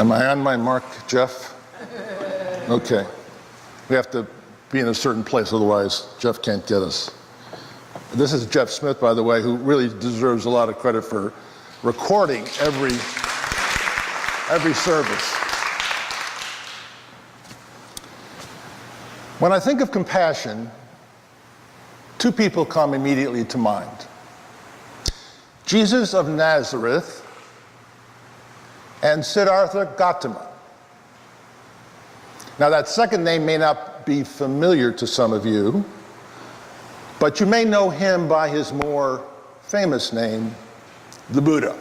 Am I on my mark, Jeff? Okay. We have to be in a certain place, otherwise Jeff can't get us. This is Jeff Smith, by the way, who really deserves a lot of credit for recording every service. When I think of compassion, two people come immediately to mind. Jesus of Nazareth and Siddhartha Gautama. Now that second name may not be familiar to some of you, but you may know him by his more famous name, the Buddha.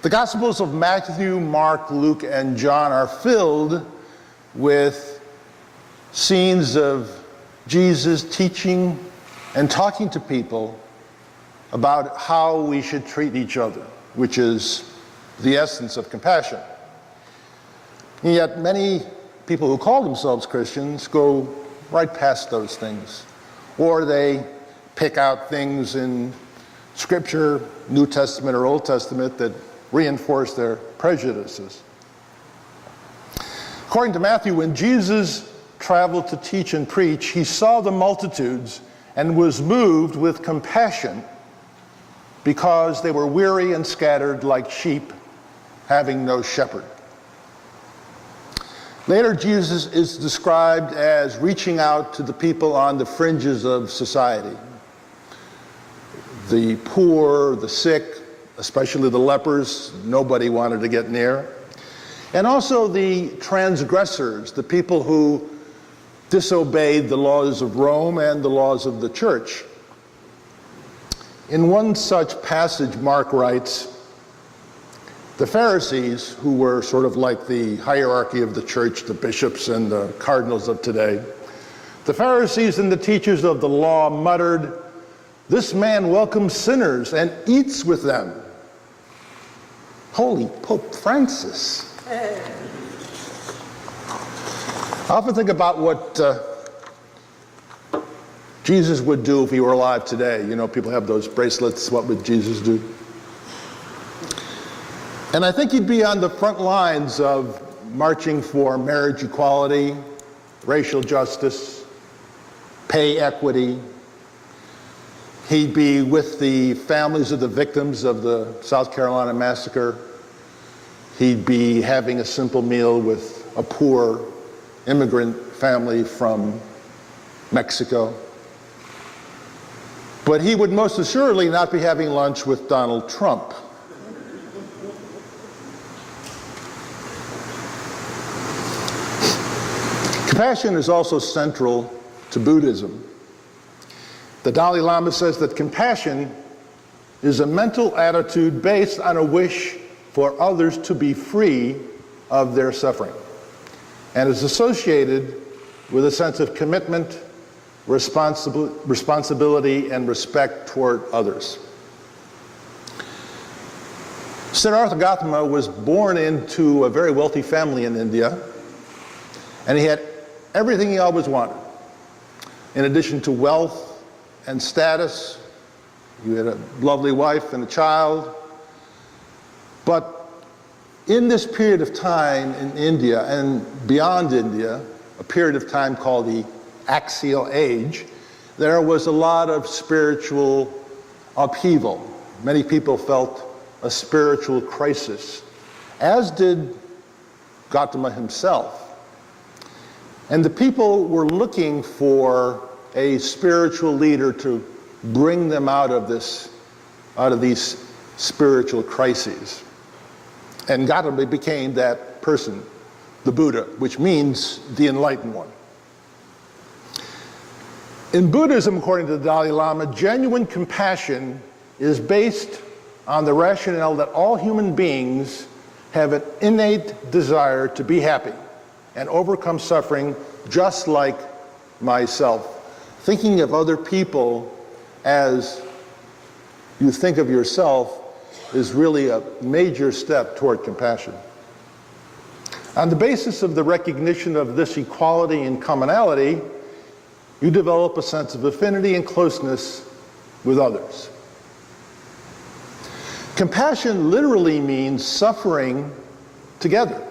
The Gospels of Matthew, Mark, Luke, and John are filled with scenes of Jesus teaching and talking to people about how we should treat each other, which is the essence of compassion. And yet many people who call themselves Christians go right past those things, or they pick out things in Scripture, New Testament or Old Testament, that reinforce their prejudices. According to Matthew, when Jesus traveled to teach and preach, he saw the multitudes and was moved with compassion because they were weary and scattered like sheep, having no shepherd. Later, Jesus is described as reaching out to the people on the fringes of society. The poor, the sick, especially the lepers, nobody wanted to get near. And also the transgressors, the people who disobeyed the laws of Rome and the laws of the church. In one such passage, Mark writes, the Pharisees, who were sort of like the hierarchy of the church, the bishops and the cardinals of today, the Pharisees and the teachers of the law muttered, "This man welcomes sinners and eats with them." Holy Pope Francis. I often think about what Jesus would do if he were alive today. You know, people have those bracelets, what would Jesus do? And I think he'd be on the front lines of marching for marriage equality, racial justice, pay equity. He'd be with the families of the victims of the South Carolina massacre. He'd be having a simple meal with a poor immigrant family from Mexico. But he would most assuredly not be having lunch with Donald Trump. Compassion is also central to Buddhism. The Dalai Lama says that compassion is a mental attitude based on a wish for others to be free of their suffering, and is associated with a sense of commitment, responsibility, and respect toward others. Siddhartha Gautama was born into a very wealthy family in India, and he had everything he always wanted. In addition to wealth and status, he had a lovely wife and a child. But in this period of time in India and beyond India, a period of time called the Axial Age, there was a lot of spiritual upheaval. Many people felt a spiritual crisis, as did Gautama himself. And the people were looking for a spiritual leader to bring them out of these spiritual crises. And Gautama became that person, the Buddha, which means the enlightened one. In Buddhism, according to the Dalai Lama, genuine compassion is based on the rationale that all human beings have an innate desire to be happy and overcome suffering, just like myself. Thinking of other people as you think of yourself is really a major step toward compassion. On the basis of the recognition of this equality and commonality, you develop a sense of affinity and closeness with others. Compassion literally means suffering together.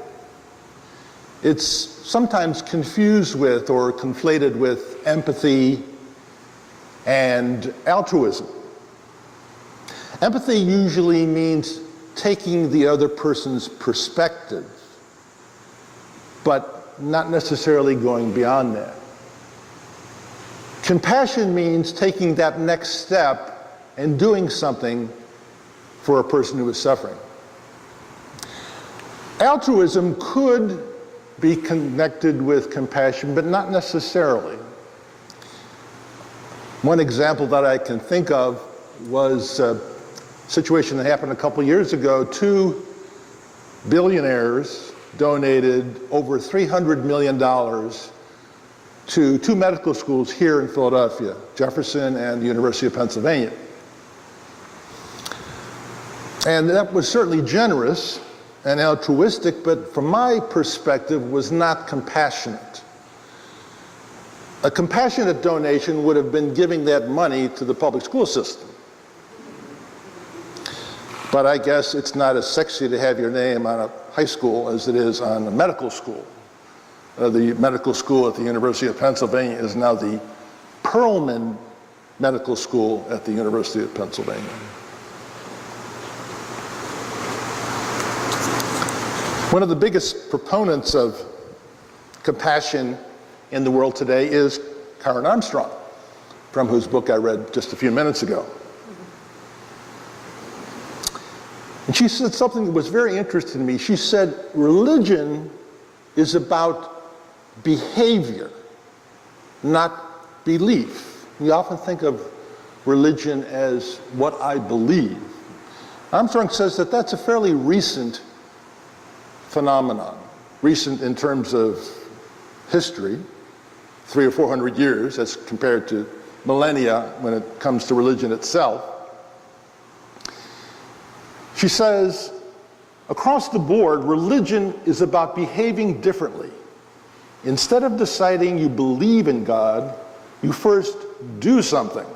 It's sometimes confused with or conflated with empathy and altruism. Empathy usually means taking the other person's perspective, but not necessarily going beyond that. Compassion means taking that next step and doing something for a person who is suffering. Altruism could be connected with compassion, but not necessarily. One example that I can think of was a situation that happened a couple years ago. Two billionaires donated over $300 million to two medical schools here in Philadelphia, Jefferson and the University of Pennsylvania. And that was certainly generous and altruistic, but from my perspective was not compassionate. A compassionate donation would have been giving that money to the public school system. But I guess it's not as sexy to have your name on a high school as it is on a medical school. The medical school at the University of Pennsylvania is now the Perelman Medical School at the University of Pennsylvania. One of the biggest proponents of compassion in the world today is Karen Armstrong, from whose book I read just a few minutes ago. And she said something that was very interesting to me. She said, religion is about behavior, not belief. We often think of religion as what I believe. Armstrong says that that's a fairly recent phenomenon. Recent in terms of history, 300 or 400 years as compared to millennia when it comes to religion itself. She says, across the board, religion is about behaving differently. Instead of deciding you believe in God, you first do something.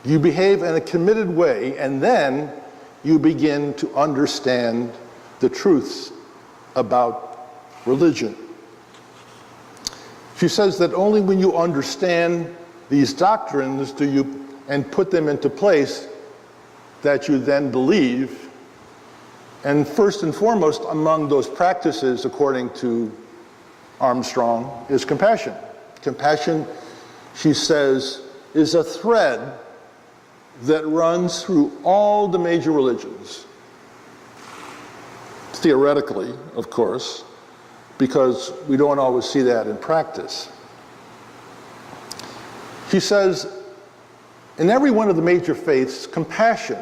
You behave in a committed way, and then you begin to understand the truths about religion. She says that only when you understand these doctrines do you, and put them into place, that you then believe. And first and foremost among those practices, according to Armstrong, is compassion. Compassion, she says, is a thread that runs through all the major religions. Theoretically, of course, because we don't always see that in practice. She says, in every one of the major faiths, compassion,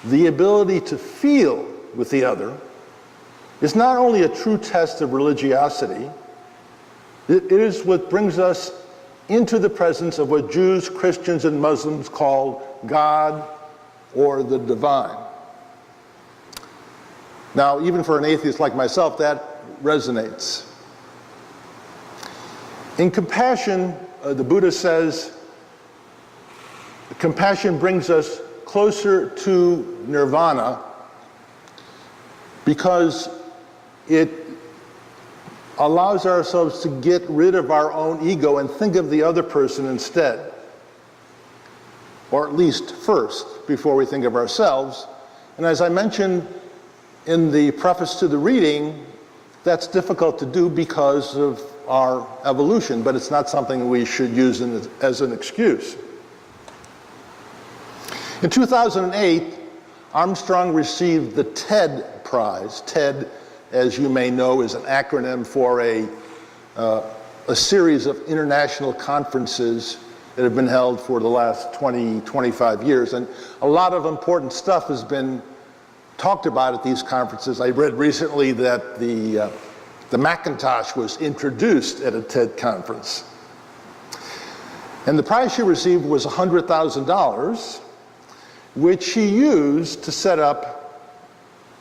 the ability to feel with the other, is not only a true test of religiosity, it is what brings us into the presence of what Jews, Christians, and Muslims call God or the divine. Now, even for an atheist like myself, that resonates. In compassion, the Buddha says, compassion brings us closer to nirvana because it allows ourselves to get rid of our own ego and think of the other person instead, or at least first, before we think of ourselves. And as I mentioned in the preface to the reading, that's difficult to do because of our evolution, but it's not something we should use as an excuse. In 2008, Armstrong received the TED Prize. TED, as you may know, is an acronym for a series of international conferences that have been held for the last 20, 25 years. And a lot of important stuff has been talked about at these conferences. I read recently that the Macintosh was introduced at a TED conference. And the prize she received was $100,000, which she used to set up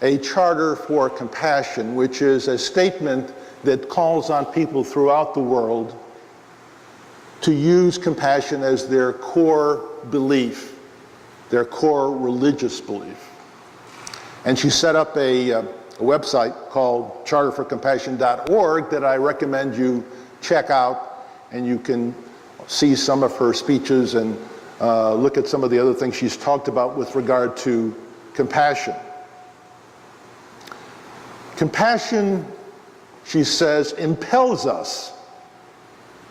a charter for compassion, which is a statement that calls on people throughout the world to use compassion as their core belief, their core religious belief. And she set up a website called charterforcompassion.org that I recommend you check out, and you can see some of her speeches and look at some of the other things she's talked about with regard to compassion. Compassion, she says, impels us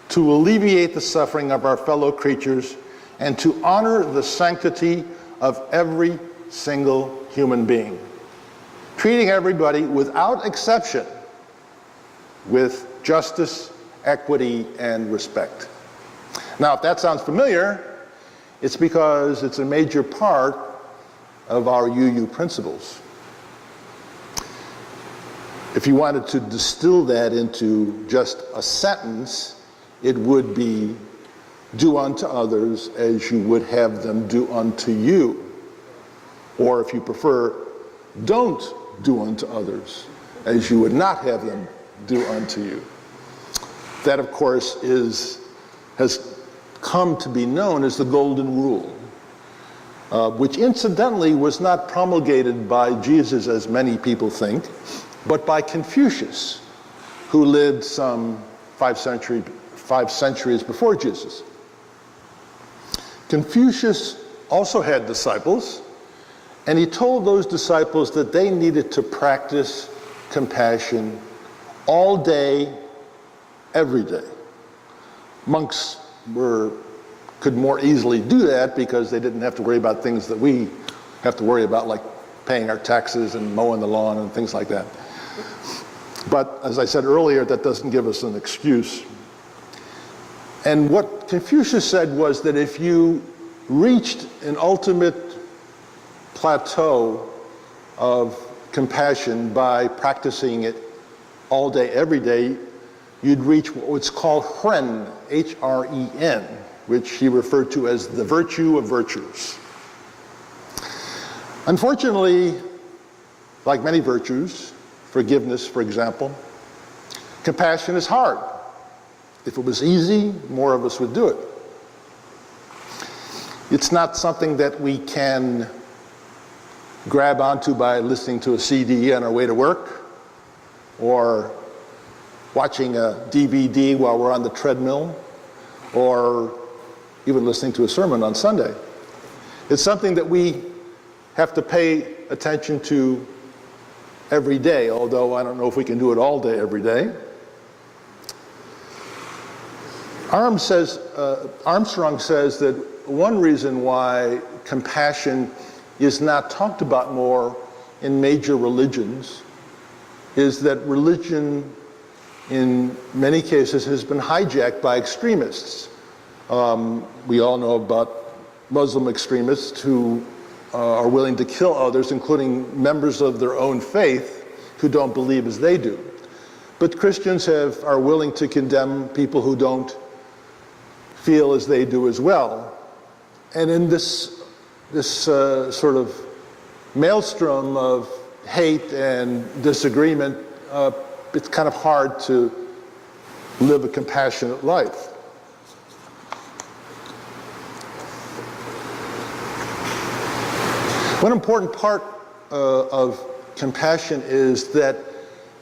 to alleviate the suffering of our fellow creatures and to honor the sanctity of every single human being, treating everybody without exception with justice, equity, and respect. Now, if that sounds familiar, it's because it's a major part of our UU principles. If you wanted to distill that into just a sentence, it would be, do unto others as you would have them do unto you. Or if you prefer, don't do unto others as you would not have them do unto you. That, of course, has come to be known as the Golden Rule, which incidentally was not promulgated by Jesus, as many people think, but by Confucius, who lived some 5 centuries before Jesus. Confucius also had disciples, and he told those disciples that they needed to practice compassion all day, every day. Monks could more easily do that because they didn't have to worry about things that we have to worry about, like paying our taxes and mowing the lawn and things like that. But as I said earlier, that doesn't give us an excuse. And what Confucius said was that if you reached an ultimate plateau of compassion by practicing it all day, every day, you'd reach what's called Hren, H-R-E-N, which he referred to as the virtue of virtues. Unfortunately, like many virtues, forgiveness, for example, compassion is hard. If it was easy, more of us would do it. It's not something that we can grab onto by listening to a CD on our way to work or watching a DVD while we're on the treadmill or even listening to a sermon on Sunday. It's something that we have to pay attention to every day, although I don't know if we can do it all day, every day. Armstrong says that one reason why compassion is not talked about more in major religions is that religion, in many cases, has been hijacked by extremists. We all know about Muslim extremists who are willing to kill others, including members of their own faith who don't believe as they do. But Christians are willing to condemn people who don't feel as they do as well. And in this sort of maelstrom of hate and disagreement, it's kind of hard to live a compassionate life. One important part of compassion is that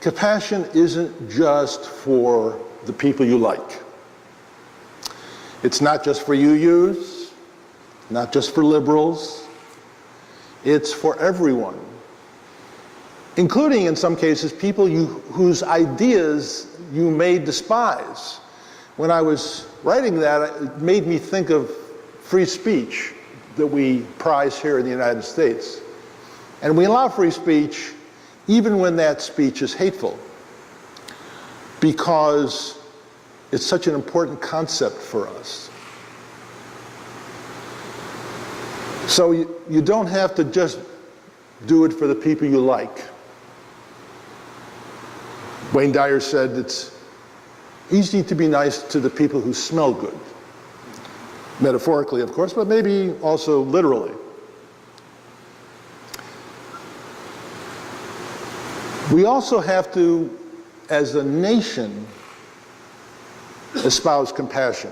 compassion isn't just for the people you like. It's not just for UUs, not just for liberals. It's for everyone, including, in some cases, people whose ideas you may despise. When I was writing that, it made me think of free speech that we prize here in the United States. And we allow free speech even when that speech is hateful, because it's such an important concept for us. So you don't have to just do it for the people you like. Wayne Dyer said it's easy to be nice to the people who smell good. Metaphorically, of course, but maybe also literally. We also have to, as a nation, espouse compassion.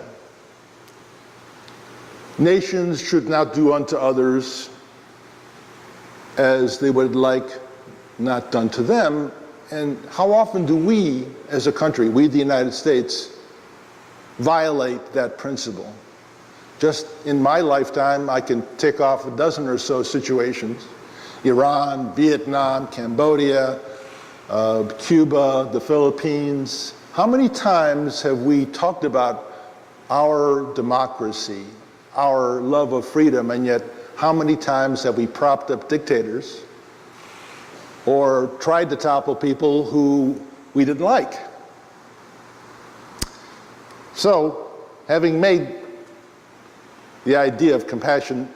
Nations should not do unto others as they would like not done to them. And how often do we, as a country, we the United States, violate that principle? Just in my lifetime, I can tick off a dozen or so situations: Iran, Vietnam, Cambodia, Cuba, the Philippines. How many times have we talked about our democracy, our love of freedom, and yet how many times have we propped up dictators or tried to topple people who we didn't like? So, having made the idea of compassion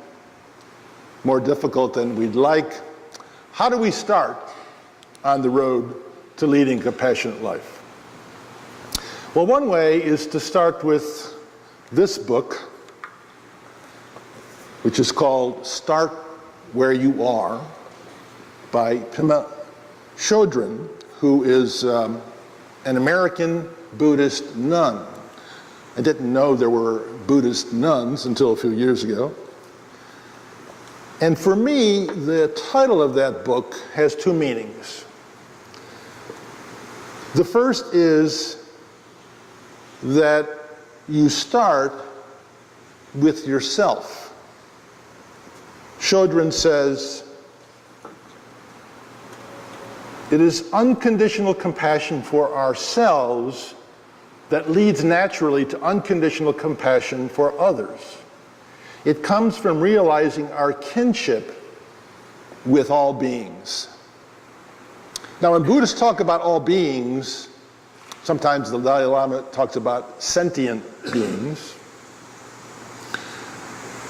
more difficult than we'd like, how do we start on the road to leading a compassionate life? Well, one way is to start with this book, which is called Start Where You Are, by Pema Chodron, who is an American Buddhist nun. I didn't know there were Buddhist nuns until a few years ago. And for me, the title of that book has two meanings. The first is that you start with yourself. Chodron says, it is unconditional compassion for ourselves that leads naturally to unconditional compassion for others. It comes from realizing our kinship with all beings. Now, when Buddhists talk about all beings, sometimes the Dalai Lama talks about sentient beings.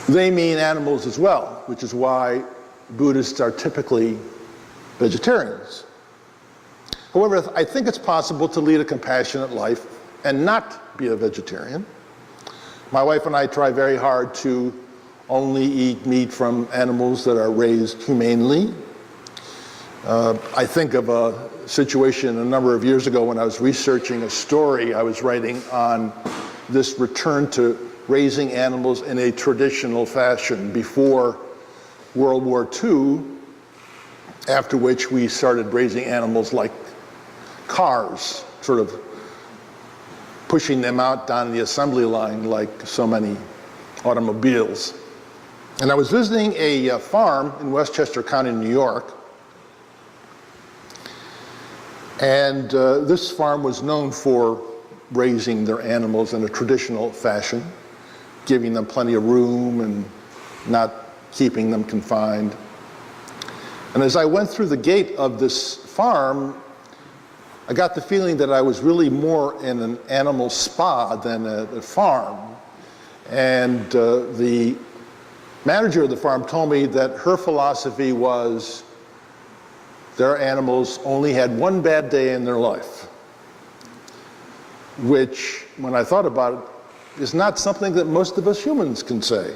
They mean animals as well, which is why Buddhists are typically vegetarians. However, I think it's possible to lead a compassionate life and not be a vegetarian. My wife and I try very hard to only eat meat from animals that are raised humanely. I think of a situation a number of years ago when I was researching a story I was writing on this return to raising animals in a traditional fashion before World War II, after which we started raising animals like cars, sort of pushing them out down the assembly line like so many automobiles. And I was visiting a farm in Westchester County, New York. And this farm was known for raising their animals in a traditional fashion, giving them plenty of room and not keeping them confined. And as I went through the gate of this farm, I got the feeling that I was really more in an animal spa than a farm. And the manager of the farm told me that her philosophy was their animals only had one bad day in their life, which, when I thought about it, is not something that most of us humans can say.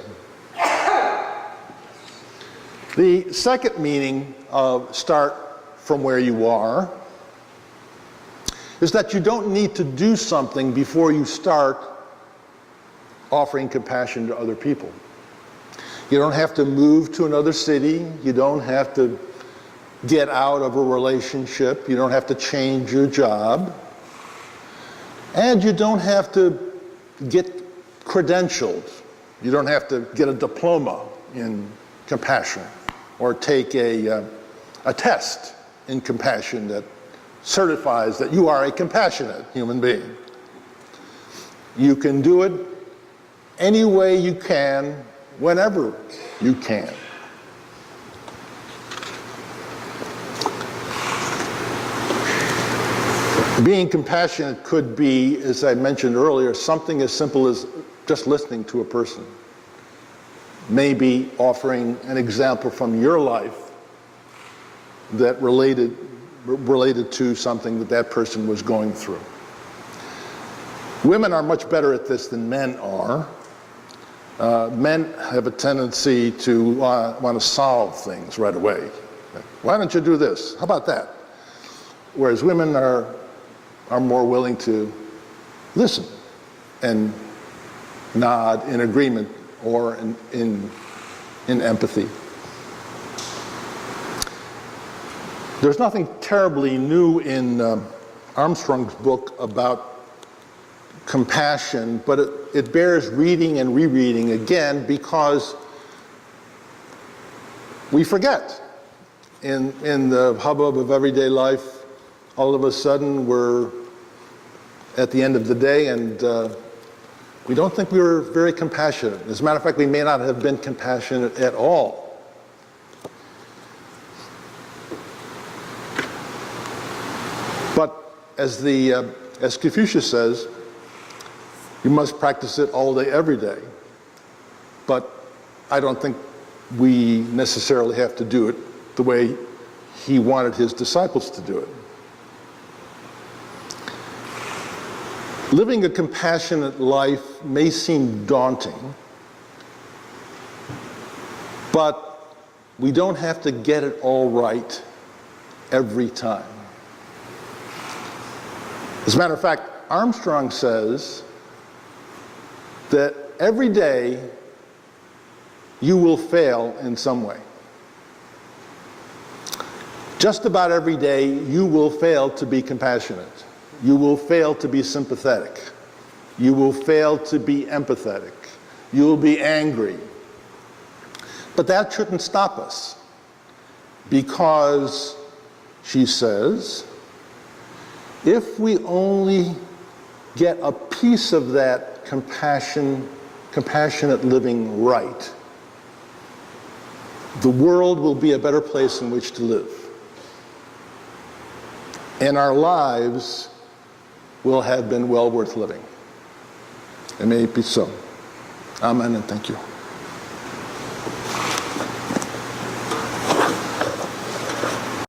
The second meaning of start from where you are is that you don't need to do something before you start offering compassion to other people. You don't have to move to another city. You don't have to get out of a relationship. You don't have to change your job. And you don't have to get credentialed. You don't have to get a diploma in compassion or take a test in compassion that certifies that you are a compassionate human being. You can do it any way you can, whenever you can. Being compassionate could be, as I mentioned earlier, something as simple as just listening to a person. Maybe offering an example from your life that related to something that that person was going through. Women are much better at this than men are. Men have a tendency to want to solve things right away. Why don't you do this? How about that? Whereas women are more willing to listen and nod in agreement or in empathy. There's nothing terribly new in Armstrong's book about compassion, but it bears reading and rereading again because we forget. In the hubbub of everyday life, all of a sudden we're at the end of the day and we don't think we were very compassionate. As a matter of fact, we may not have been compassionate at all. But as Confucius says, you must practice it all day, every day. But I don't think we necessarily have to do it the way he wanted his disciples to do it. Living a compassionate life may seem daunting, but we don't have to get it all right every time. As a matter of fact, Armstrong says that every day you will fail in some way. Just about every day you will fail to be compassionate. You will fail to be sympathetic. You will fail to be empathetic. You will be angry. But that shouldn't stop us, because, she says, if we only get a piece of that compassionate living right, the world will be a better place in which to live. And our lives will have been well worth living. And may it be so. Amen and thank you.